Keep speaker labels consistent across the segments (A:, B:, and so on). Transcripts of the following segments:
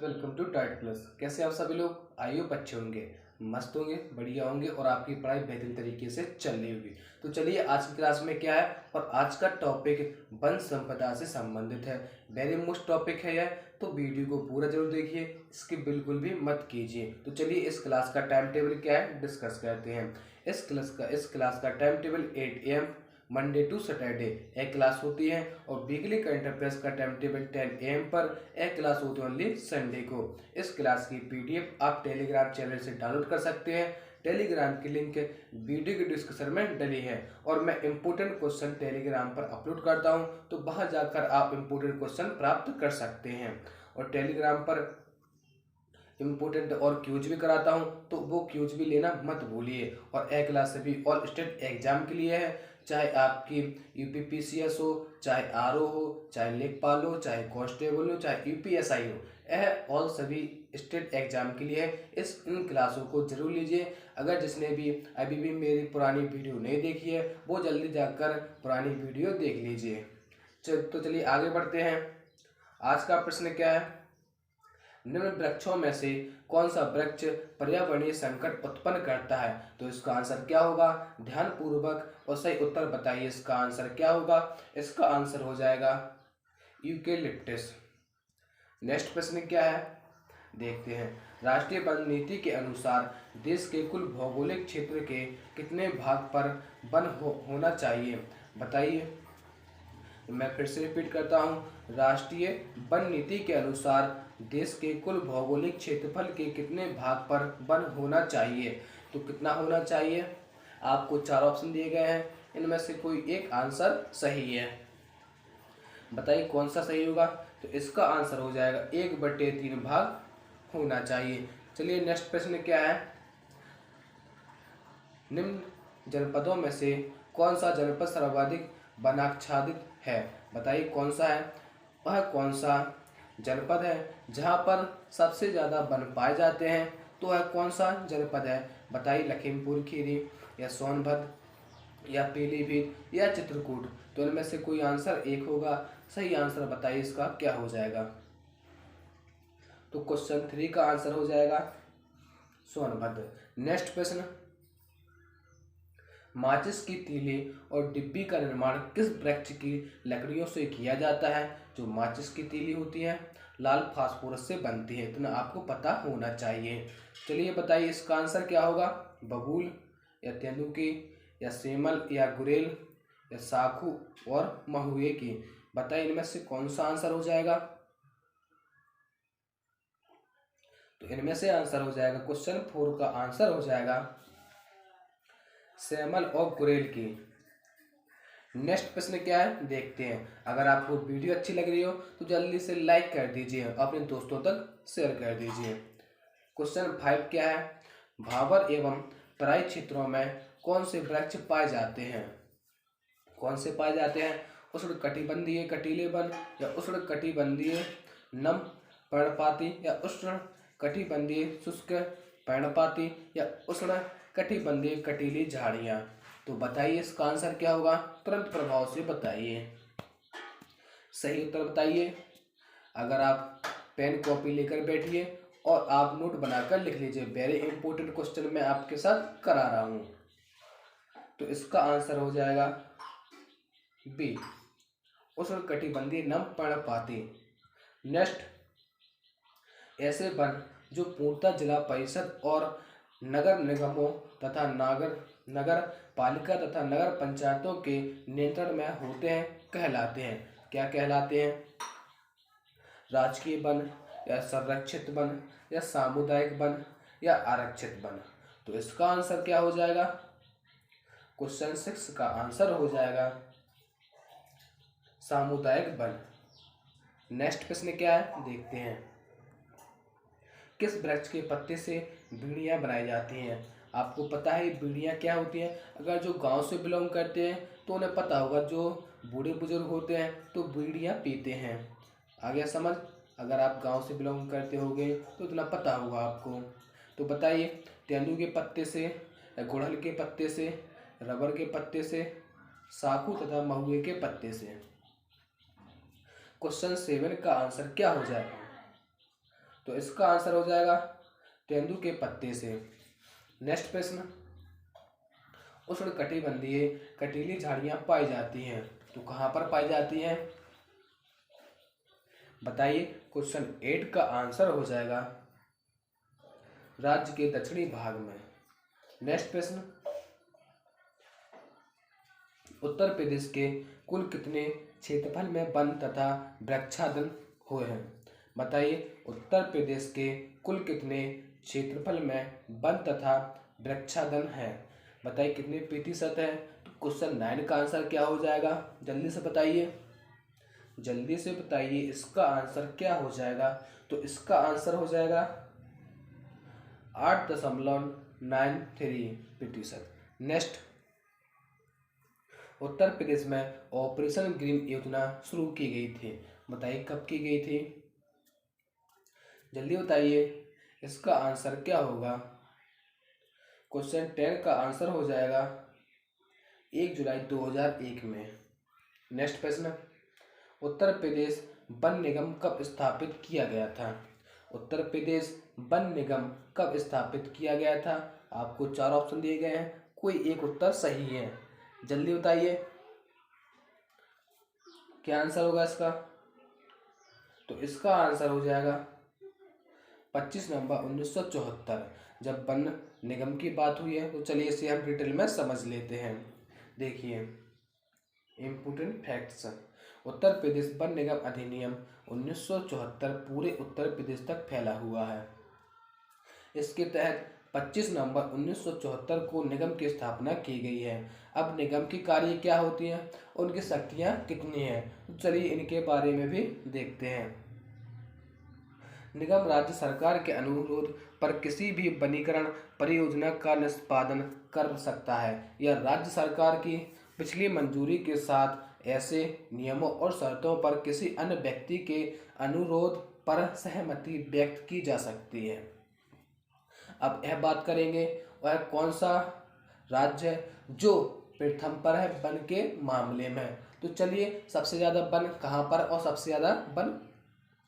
A: Welcome to tight plus. कैसे आप सभी लोग? आई होप अच्छे होंगे, मस्त होंगे, बढ़िया होंगे और आपकी पढ़ाई बेहतरीन तरीके से चल रही होगी। तो चलिए आज की क्लास में क्या है, और आज का टॉपिक वन संपदा से संबंधित है। वेरी मोस्ट टॉपिक है यह, तो वीडियो को पूरा जरूर देखिए, इसकी बिल्कुल भी मत कीजिए। तो चलिए इस क्लास का टाइम टेबल क्या है डिस्कस करते हैं। इस क्लास का time table 8 AM Monday to Saturday एक क्लास होती है, और वीकली करंट अफेयर्स का टाइम टेबल 10 AM पर एक क्लास होती है ओनली संडे को। इस क्लास की PDF आप टेलीग्राम चैनल से डाउनलोड कर सकते हैं। टेलीग्राम की लिंक वीडियो के डिस्क्रिप्शन में डली है, और मैं इंपोर्टेंट क्वेश्चन टेलीग्राम पर अपलोड करता हूं, तो वहां जाकर आप इंपोर्टेंट क्वेश्चन प्राप्त कर सकते हैं। और टेलीग्राम पर इम्पोर्टेंट और क्यूज भी कराता हूं, तो वो क्यूज भी लेना मत भूलिए। और एक क्लास सभी ऑल स्टेट एग्जाम के लिए है, चाहे आपकी UPPCS हो, चाहे RO हो, चाहे लेखपाल हो, चाहे कांस्टेबल हो, चाहे UPSI हो, यह ऑल सभी स्टेट एग्जाम के लिए है। इन क्लासों को जरूर लीजिए। अगर जिसने भी अभी भी मेरी पुरानी वीडियो नहीं देखी है, वो जल्दी जाकर पुरानी वीडियो देख लीजिए। तो चलिए आगे बढ़ते हैं। आज का प्रश्न क्या है? निम्न वृक्षों में से कौन सा वृक्ष पर्यावरणीय संकट उत्पन्न करता है? तो इसका आंसर क्या होगा? ध्यान पूर्वक और सही उत्तर बताइए। इसका आंसर क्या होगा? इसका आंसर हो जाएगा यूकेलिप्टस। नेक्स्ट प्रश्न क्या है देखते हैं। राष्ट्रीय वन नीति के अनुसार देश के कुल भौगोलिक क्षेत्र के कितने भाग पर वन होना चाहिए? बताइए। मैं फिर से रिपीट करता हूँ। राष्ट्रीय वन नीति के अनुसार देश के कुल भौगोलिक क्षेत्रफल के कितने भाग पर वन होना चाहिए? तो कितना होना चाहिए? आपको 4 ऑप्शन दिए गए हैं, इनमें से कोई एक आंसर सही है। बताइए कौन सा सही होगा? तो इसका आंसर हो जाएगा 1/3 भाग होना चाहिए। चलिए नेक्स्ट प्रश्न क्या है। निम्न जनपदों में से कौन सा जनपद सर्वाधिक वनाच्छादित है? बताइए कौन सा है? वह कौन सा जनपद है जहां पर सबसे ज़्यादा वन पाए जाते हैं? तो वह कौन सा जनपद है? बताइए। लखीमपुर खीरी, या सोनभद्र, या पीलीभीत, या चित्रकूट? तो इनमें से कोई आंसर एक होगा। सही आंसर बताइए इसका क्या हो जाएगा? तो क्वेश्चन 3 का आंसर हो जाएगा सोनभद्र। नेक्स्ट प्रश्न। माचिस की तीली और डिब्बी का निर्माण किस वृक्ष की लकड़ियों से किया जाता है? जो माचिस की तीली होती है लाल फास्फोरस से बनती है, इतना आपको पता होना चाहिए। चलिए बताइए इसका आंसर क्या होगा? बबूल, या तेंदुकी, या सेमल, या गुरेल, या साखू और महुए की? बताइए इनमें से कौन सा आंसर हो जाएगा? तो इनमें से आंसर हो जाएगा क्वेश्चन 4 का आंसर हो जाएगा सेमल और गुरेल की। नेक्स्ट प्रश्न क्या है देखते हैं। अगर आपको वीडियो अच्छी लग रही हो तो जल्दी से लाइक कर दीजिए, अपने दोस्तों तक शेयर कर दीजिए। क्वेश्चन 5 क्या है। भाबर एवं तराई क्षेत्रों में कौन से वृक्ष पाए जाते हैं? कौन से पाए जाते हैं? उष्णकटिबंधीय कटीले वन, या उष्णकटिबंधीय नम पर्णपाती, या उष्णकटिबंधीय शुष्क पर्णपाती, या उष्णकटिबंधीय कटीली झाड़ियाँ? तो बताइए इसका आंसर क्या होगा? तुरंत प्रभाव से बताइए, सही उत्तर बताइए। अगर आप पेन कॉपी लेकर बैठिए और आप नोट बनाकर लिख लीजिए। वेरी इंपॉर्टेंट क्वेश्चन मैं आपके साथ करा रहा हूं। तो इसका आंसर हो जाएगा बी, उष्णकटिबंधीय नम पर्णपाती। नेक्स्ट। ऐसे वन जो पूर्णतः जिला परिषद और नगर निगमों तथा नगर पालिका तथा नगर पंचायतों के नियंत्रण में होते हैं कहलाते हैं। क्या कहलाते हैं? राजकीय वन, या संरक्षित वन, या सामुदायिक वन, या आरक्षित वन? तो इसका आंसर क्या हो जाएगा? क्वेश्चन 6 का आंसर हो जाएगा सामुदायिक वन। नेक्स्ट प्रश्न क्या है देखते हैं। किस वृक्ष के पत्ते से बीड़ियाँ बनाई जाती हैं? आपको पता है बीड़ियाँ क्या होती हैं? अगर जो गांव से बिलोंग करते हैं तो उन्हें पता होगा। जो बूढ़े बुजुर्ग होते हैं तो बीड़ियाँ पीते हैं। आ गया समझ? अगर आप गांव से बिलोंग करते होंगे तो इतना पता होगा आपको। तो बताइए। तेंदू के पत्ते से, गुड़हल के पत्ते से, रबर के पत्ते से, साखू तथा महुए के पत्ते से? क्वेश्चन 7 का आंसर क्या हो जाएगा? तो इसका आंसर हो जाएगा तेंदू के पत्ते से। नेक्स्ट प्रश्न, उष्णकटिबंधीय कटीली झाड़ियां पाई जाती हैं, तो कहाँ पर पाई जाती हैं? बताइए। क्वेश्चन 8 का आंसर हो जाएगा राज्य के दक्षिणी भाग में। नेक्स्ट प्रश्न, उत्तर प्रदेश के कुल कितने क्षेत्रफल में वन तथा वृक्षादन हुए हैं? बताइए। उत्तर प्रदेश के कुल कितने क्षेत्रफल में वन तथा वृक्षादन है? बताइए कितने प्रतिशत है? तो क्वेश्चन 9 का आंसर क्या हो जाएगा? जल्दी से बताइए, जल्दी से बताइए इसका आंसर क्या हो जाएगा? तो इसका आंसर हो जाएगा 8.93%। नेक्स्ट, उत्तर प्रदेश में ऑपरेशन ग्रीन योजना शुरू की गई थी, बताइए कब की गई थी? जल्दी बताइए इसका आंसर क्या होगा? क्वेश्चन 10 का आंसर हो जाएगा 1 जुलाई 2001 में। नेक्स्ट प्रश्न, उत्तर प्रदेश वन निगम कब स्थापित किया गया था? उत्तर प्रदेश वन निगम कब स्थापित किया गया था? आपको 4 ऑप्शन दिए गए हैं, कोई एक उत्तर सही है, जल्दी बताइए क्या आंसर होगा इसका? तो इसका आंसर हो जाएगा 25 नवंबर 1974। जब वन निगम की बात हुई है तो चलिए इसे हम डिटेल में समझ लेते हैं। देखिए important facts, Uttar Pradesh one निगम अधिनियम 1974 पूरे उत्तर प्रदेश तक फैला हुआ है। इसके तहत 25 नवंबर 1974 को निगम की स्थापना की गई है। अब निगम की कार्य क्या होती हैं, उनकी शक्तियाँ कितनी हैं, तो चलिए इनके बारे में भी देखते हैं। निगम राज्य सरकार के अनुरोध पर किसी भी वनीकरण परियोजना का निष्पादन कर सकता है या राज्य सरकार की पिछली मंजूरी के साथ ऐसे नियमों और शर्तों पर किसी अन्य व्यक्ति के अनुरोध पर सहमति व्यक्त की जा सकती है। अब यह बात करेंगे वह कौन सा राज्य है जो प्रथम पर है वन के मामले में। तो चलिए सबसे ज़्यादा वन कहाँ पर और सबसे ज़्यादा वन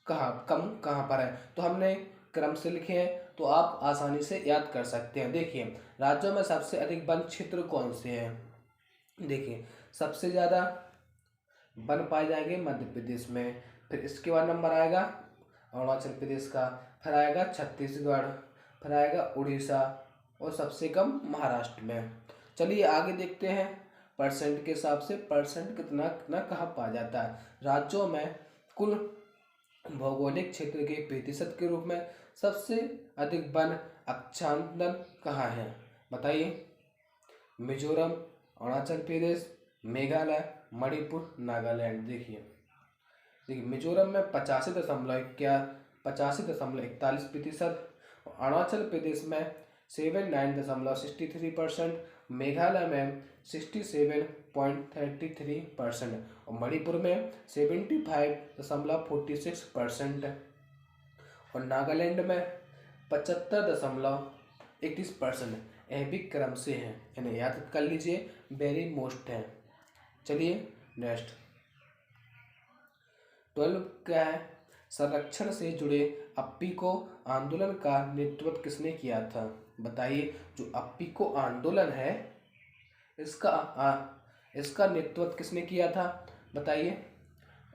A: कहाँ पर है, तो हमने क्रम से लिखे हैं तो आप आसानी से याद कर सकते हैं। देखिए राज्यों में सबसे अधिक वन क्षेत्र कौन से हैं? देखिए सबसे ज़्यादा वन पाए जाएंगे मध्य प्रदेश में, फिर इसके बाद नंबर आएगा अरुणाचल प्रदेश का, फिर आएगा छत्तीसगढ़, फिर आएगा उड़ीसा और सबसे कम महाराष्ट्र में। चलिए आगे देखते हैं परसेंट के हिसाब से परसेंट कितना कितना कहाँ पाया जाता है। राज्यों में कुल भौगोलिक क्षेत्र के प्रतिशत के रूप में सबसे अधिक वन आच्छादन कहाँ है? बताइए। मिजोरम, अरुणाचल प्रदेश, मेघालय, मणिपुर, नागालैंड। देखिए मिजोरम में 85.41%, अरुणाचल प्रदेश में 79.63%, मेघालय में 67.33% और मणिपुर में 75.46% और नागालैंड में 75.31%। यह भी क्रम से हैं, इन्हें याद कर लीजिए, वेरी मोस्ट हैं। चलिए नेक्स्ट 12 क्या है? संरक्षण से जुड़े अप्पीको आंदोलन का नेतृत्व किसने किया था? बताइए। जो अप्पीको आंदोलन है इसका नेतृत्व किसने किया था? बताइए।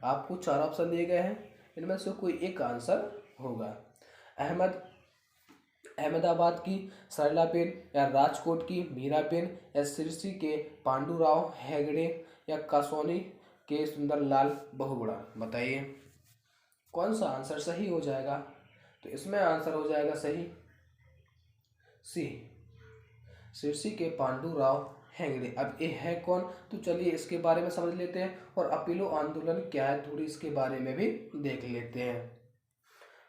A: आपको 4 ऑप्शन दिए गए हैं, इनमें से कोई एक आंसर होगा। अहमदाबाद की सरलाबेन या राजकोट की मीराबेन या सिरसी के पांडुराव हेगड़े या कसौली के सुंदरलाल बहुगुणा। बताइए कौन सा आंसर सही हो जाएगा? तो इसमें आंसर हो जाएगा सही सी, सिरसी के पांडुराव हेगड़े। अब ये है कौन? तो चलिए इसके बारे में समझ लेते हैं और अपीलो आंदोलन क्या है थोड़ी इसके बारे में भी देख लेते हैं।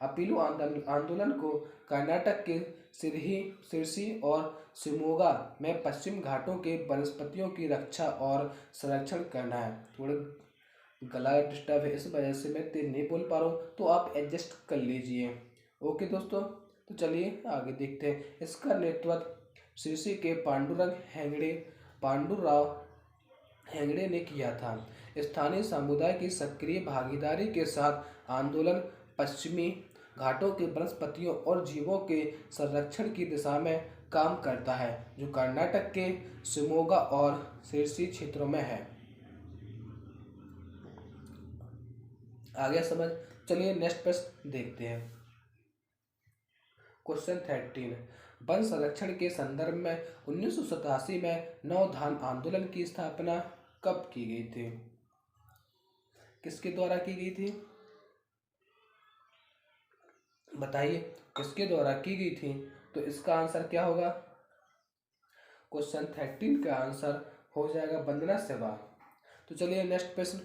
A: अपीलो आंदोलन को कर्नाटक के सिरसी और शिमोगा में पश्चिम घाटों के वनस्पतियों की रक्षा और संरक्षण करना है। थोड़ा गला डिस्टर्ब है इस वजह से मैं तेज नहीं बोल पा रहा हूँ, तो आप एडजस्ट कर लीजिए। ओके दोस्तों, तो चलिए आगे देखते हैं। इसका नेतृत्व सिरसी के पांडुराव हेगड़े ने किया था। स्थानीय समुदाय की सक्रिय भागीदारी के साथ आंदोलन पश्चिमी घाटों के वनस्पतियों और जीवों के संरक्षण की दिशा में काम करता है, जो कर्नाटक के शिमोगा और शिरसी क्षेत्रों में है। आगे समझ। चलिए नेक्स्ट प्रश्न देखते हैं। क्वेश्चन 13, वन संरक्षण के संदर्भ में 1987 में नवोत्थान आंदोलन की स्थापना कब की गई थी? किसके द्वारा की गई थी? बताइए, किसके द्वारा की गई थी? तो इसका आंसर क्या होगा? क्वेश्चन 13 का आंसर हो जाएगा वंदना सहवाग। तो चलिए नेक्स्ट प्रश्न।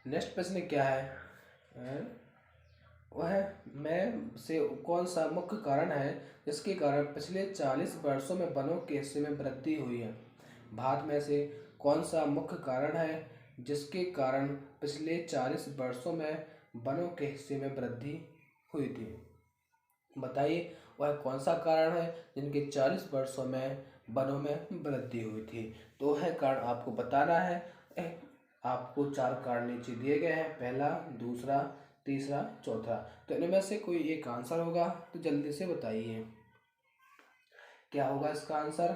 A: नेक्स्ट प्रश्न क्या है? वह में से कौन सा मुख्य कारण है जिसके कारण पिछले 40 वर्षों में वनों के हिस्से में वृद्धि हुई है? भारत में से कौन सा मुख्य कारण है जिसके कारण पिछले 40 वर्षों में वनों के हिस्से में वृद्धि हुई थी? बताइए, वह कौन सा कारण है जिनके 40 वर्षों में वनों में वृद्धि हुई थी? तो वह कारण आपको बताना है। आपको 4 कारण नीचे दिए गए हैं, पहला, दूसरा, तीसरा, चौथा। तो इनमें से कोई एक आंसर होगा, तो जल्दी से बताइए क्या होगा इसका आंसर।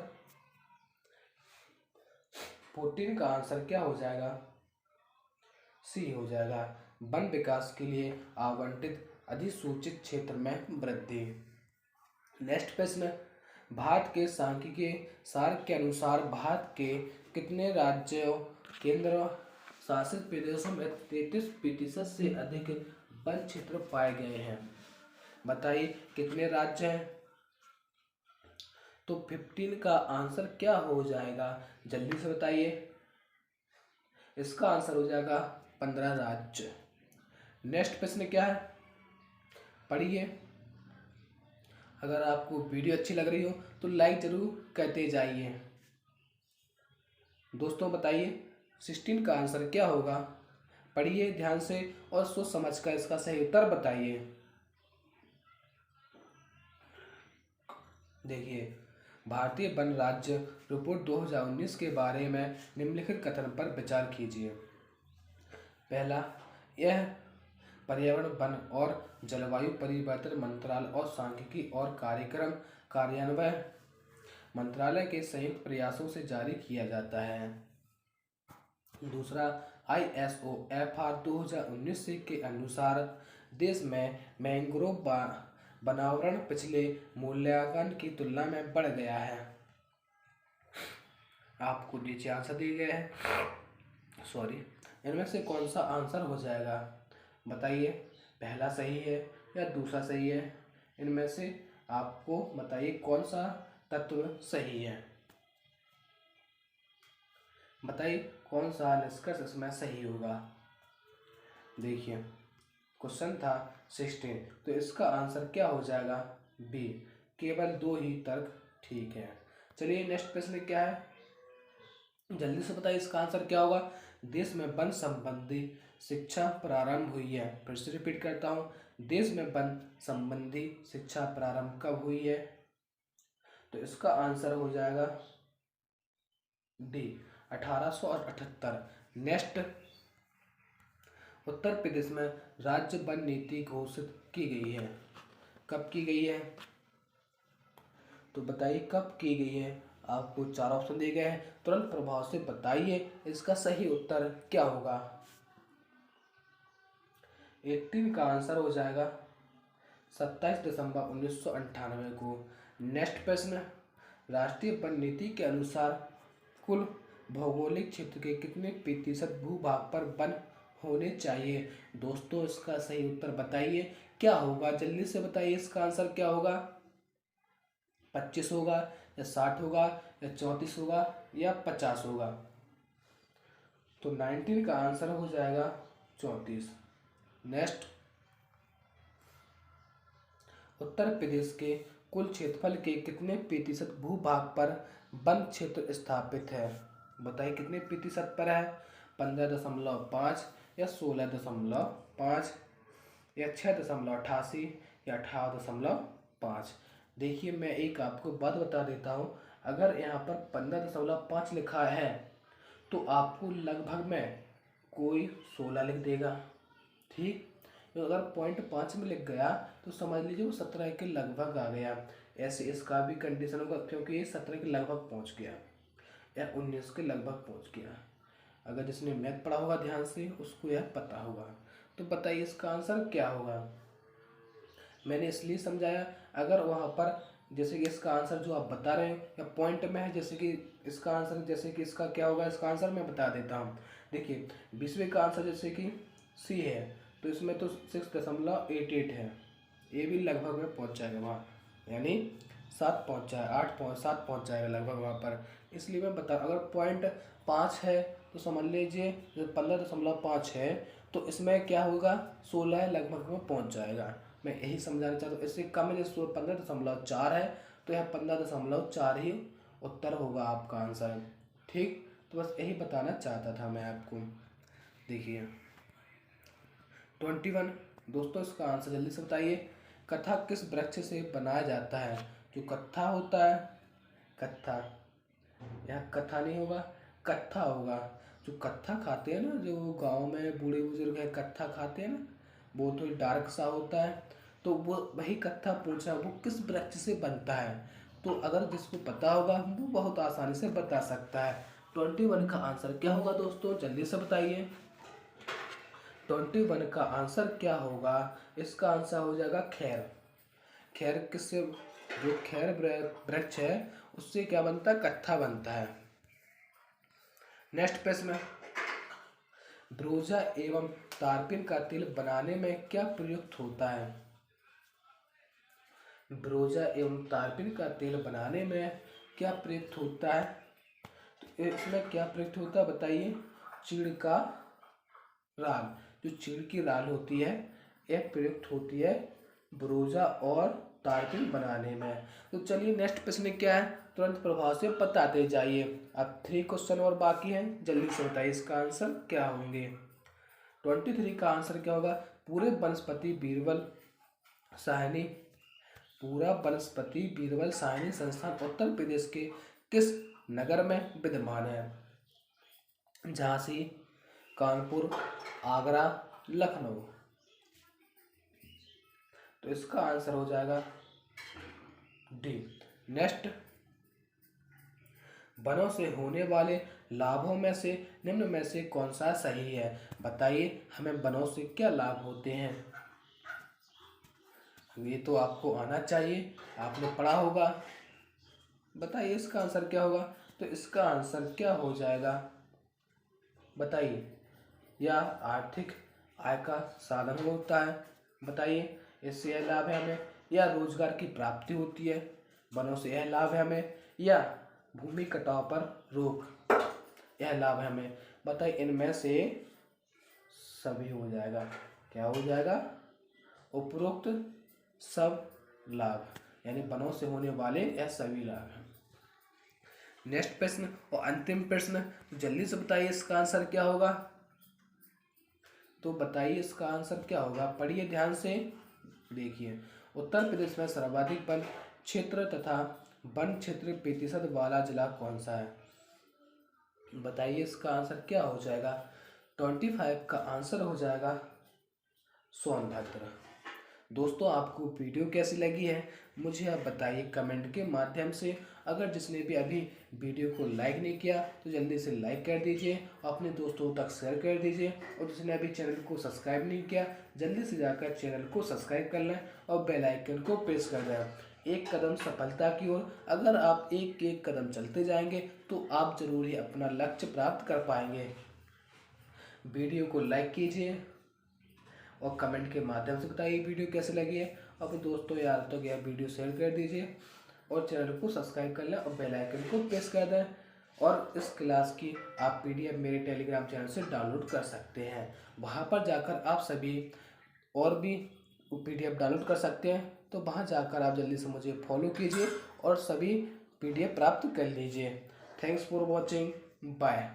A: 14 का आंसर क्या हो जाएगा? सी हो जाएगा। वन विकास के लिए आवंटित अधिसूचित क्षेत्र में वृद्धि। नेक्स्ट प्रश्न, भारत के सांख्यिकीय सार के अनुसार भारत के कितने राज्यों केंद्र शासित प्रदेशों में 33% से अधिक वन क्षेत्र पाए गए हैं? बताइए कितने राज्य हैं? तो 15 का आंसर क्या हो जाएगा? जल्दी से बताइए। इसका आंसर हो जाएगा 15 राज्य। नेक्स्ट प्रश्न क्या है? पढ़िए। अगर आपको वीडियो अच्छी लग रही हो तो लाइक जरूर करते जाइए। दोस्तों बताइए 16 का आंसर क्या होगा? पढ़िए ध्यान से और सोच समझकर इसका सही उत्तर बताइए। देखिए, भारतीय वन राज्य रिपोर्ट 2019 के बारे में निम्नलिखित कथन पर विचार कीजिए। पहला, यह पर्यावरण, वन और जलवायु परिवर्तन मंत्रालय और सांख्यिकी और कार्यक्रम कार्यान्वयन मंत्रालय के संयुक्त प्रयासों से जारी किया जाता है। दूसरा, ISO FR 2019 के अनुसार देश में मैंग्रोव वनावरण पिछले मूल्यांकन की तुलना में बढ़ गया है। आपको नीचे आंसर दिए गए हैं, सॉरी। इनमें से कौन सा आंसर हो जाएगा? बताइए, पहला सही है या दूसरा सही है? इनमें से आपको बताइए कौन सा तत्व सही है। बताइए कौन सा निष्कर्ष इसमें सही होगा। देखिए, क्वेश्चन था 16, तो इसका आंसर क्या हो जाएगा? बी, केवल 2 ही तर्क ठीक है। चलिए नेक्स्ट प्रश्न क्या है, जल्दी से बताइए इसका आंसर क्या होगा। देश में वन संबंधी शिक्षा प्रारंभ हुई है। फिर से रिपीट करता हूँ, देश में वन संबंधी शिक्षा प्रारंभ कब हुई है? तो इसका आंसर हो जाएगा डी, 1878। नेक्स्ट, उत्तर प्रदेश में राज्य वन नीति घोषित की गई है। कब की गई है? तो बताइए कब की गई है। आपको 4 ऑप्शन दिए गए हैं, तुरंत प्रभाव से बताइए इसका सही उत्तर क्या होगा। 18 का आंसर हो जाएगा 27 दिसंबर 1998 को। नेक्स्ट प्रश्न, राष्ट्रीय वन नीति के अनुसार कुल भौगोलिक क्षेत्र के कितने प्रतिशत भूभाग पर वन होने चाहिए? दोस्तों इसका सही उत्तर बताइए क्या होगा, जल्दी से बताइए इसका आंसर क्या होगा। 25 होगा या 60 होगा या 34 होगा या 50 होगा? तो 19 का आंसर हो जाएगा 34। नेक्स्ट, उत्तर प्रदेश के कुल क्षेत्रफल के कितने प्रतिशत भूभाग पर वन क्षेत्र स्थापित है? बताइए कितने प्रतिशत पर है? 15.5 या 16.5 या 6.88 या 18.5? देखिए, मैं एक आपको बात बता देता हूँ, अगर यहाँ पर 15.5 लिखा है तो आपको लगभग में कोई 16 लिख देगा। ठीक, तो अगर पॉइंट 5 में लिख गया तो समझ लीजिए वो 17 के लगभग आ गया। ऐसे इसका भी कंडीशन होगा, क्योंकि ये 17 के लगभग पहुंच गया या 19 के लगभग पहुंच गया। अगर जिसने मैथ पढ़ा होगा ध्यान से उसको यह पता होगा। तो बताइए इसका आंसर क्या होगा। मैंने इसलिए समझाया, अगर वहाँ पर जैसे कि इसका आंसर जो आप बता रहे हैं या पॉइंट में है, जैसे कि इसका आंसर, जैसे कि इसका क्या होगा, इसका आंसर मैं बता देता हूँ। देखिए 20वें का आंसर जैसे कि सी है, तो इसमें तो 6.88 है, ये भी लगभग में पहुँच जाएगा वहाँ, यानी 7 पहुँच जाए, 7 पहुँच जाएगा लगभग वहाँ पर। इसलिए मैं बता, अगर पॉइंट 5 है तो समझ लीजिए 15.5 है, तो इसमें क्या होगा 16 लगभग में पहुँच जाएगा। मैं यही समझाना चाहता हूँ। इससे कम है, जैसे 15.4 है तो यह 15.4 ही उत्तर होगा आपका आंसर। ठीक, तो बस यही बताना चाहता था मैं आपको। देखिए 21 दोस्तों, इसका आंसर जल्दी से बताइए। कथा किस वृक्ष से बनाया जाता है। जो कत्था होता है, कत्था, यहाँ कथा नहीं होगा, कत्था होगा। जो कत्था खाते हैं ना, जो गांव में बूढ़े बुजुर्ग हैं कत्था खाते हैं ना, वो तो डार्क सा होता है, तो वो वही कत्था पूछा वो किस वृक्ष से बनता है। तो अगर जिसको पता होगा वो बहुत आसानी से बता सकता है। 21 का आंसर क्या होगा दोस्तों, जल्दी से बताइए। 21 का आंसर क्या होगा, इसका आंसर हो जाएगा खैर। खैर किससे, जो खैर वृक्ष है उससे क्या बनता है, कत्था बनता है। नेक्स्ट प्रश्न, ब्रोजा एवं तारपीन का तेल बनाने में क्या प्रयुक्त होता है। ब्रोजा एवं तारपीन का तेल बनाने में क्या प्रयुक्त होता है, तो इसमें क्या प्रयुक्त होता है बताइए। चीड़ का राल, जो चीड़ की राल होती है यह प्रयुक्त होती है ब्रोजा और तारपीन बनाने में। तो चलिए नेक्स्ट प्रश्न क्या है, तुरंत प्रभाव से बताते जाइए। अब 3 क्वेश्चन और बाकी हैं, जल्दी से बताइए इसका आंसर क्या होंगे। 23 का आंसर क्या होगा, पूरे वनस्पति बीरबल साहनी, पूरा वनस्पति बीरबल साहनी संस्थान उत्तर प्रदेश के किस नगर में विद्यमान है। झांसी, कानपुर, आगरा, लखनऊ। तो इसका आंसर हो जाएगा डी। नेक्स्ट, वनों से होने वाले लाभों में से निम्न में से कौन सा सही है। बताइए हमें वनों से क्या लाभ होते हैं, ये तो आपको आना चाहिए, आपने पढ़ा होगा। बताइए इसका आंसर क्या होगा। तो इसका आंसर क्या हो जाएगा बताइए। यह आर्थिक आय का साधन होता है। बताइए इससे यह लाभ है हमें, या रोजगार की प्राप्ति होती है, वनों से यह लाभ है हमें, या भूमि कटाव पर रोक, यह लाभ है हमें। बताइए इनमें से सभी हो जाएगा, क्या हो जाएगा, उपरोक्त सब लाभ, यानी वनों से होने वाले यह सभी लाभ हैं। नेक्स्ट प्रश्न और अंतिम प्रश्न, जल्दी से बताइए इसका आंसर क्या होगा। तो बताइए इसका आंसर क्या होगा, पढ़िए ध्यान से। देखिए उत्तर प्रदेश में सर्वाधिक वन क्षेत्र तथा वन क्षेत्र प्रतिशत वाला जिला कौन सा है। बताइए इसका आंसर क्या हो जाएगा। 25 का आंसर हो जाएगा सोनभद्र। दोस्तों आपको वीडियो कैसी लगी है मुझे आप बताइए कमेंट के माध्यम से। अगर जिसने भी अभी वीडियो को लाइक नहीं किया तो जल्दी से लाइक कर दीजिए, अपने दोस्तों तक शेयर कर दीजिए, और जिसने अभी चैनल को सब्सक्राइब नहीं किया जल्दी से जाकर चैनल को सब्सक्राइब कर लें और बेल आइकन को प्रेस कर दें। एक कदम सफलता की ओर अगर आप एक एक कदम चलते जाएंगे तो आप जरूर ही अपना लक्ष्य प्राप्त कर पाएंगे। वीडियो को लाइक कीजिए और कमेंट के माध्यम से बताइए वीडियो कैसे लगी है। अपने दोस्तों यार तक यह वीडियो शेयर कर दीजिए और चैनल को सब्सक्राइब कर लें और बेल आइकन को प्रेस कर दें। और इस क्लास की आप PDF मेरे टेलीग्राम चैनल से डाउनलोड कर सकते हैं। वहां पर जाकर आप सभी और भी PDF डाउनलोड कर सकते हैं। तो वहां जाकर आप जल्दी से मुझे फॉलो कीजिए और सभी PDF प्राप्त कर लीजिए। Thanks for watching, bye.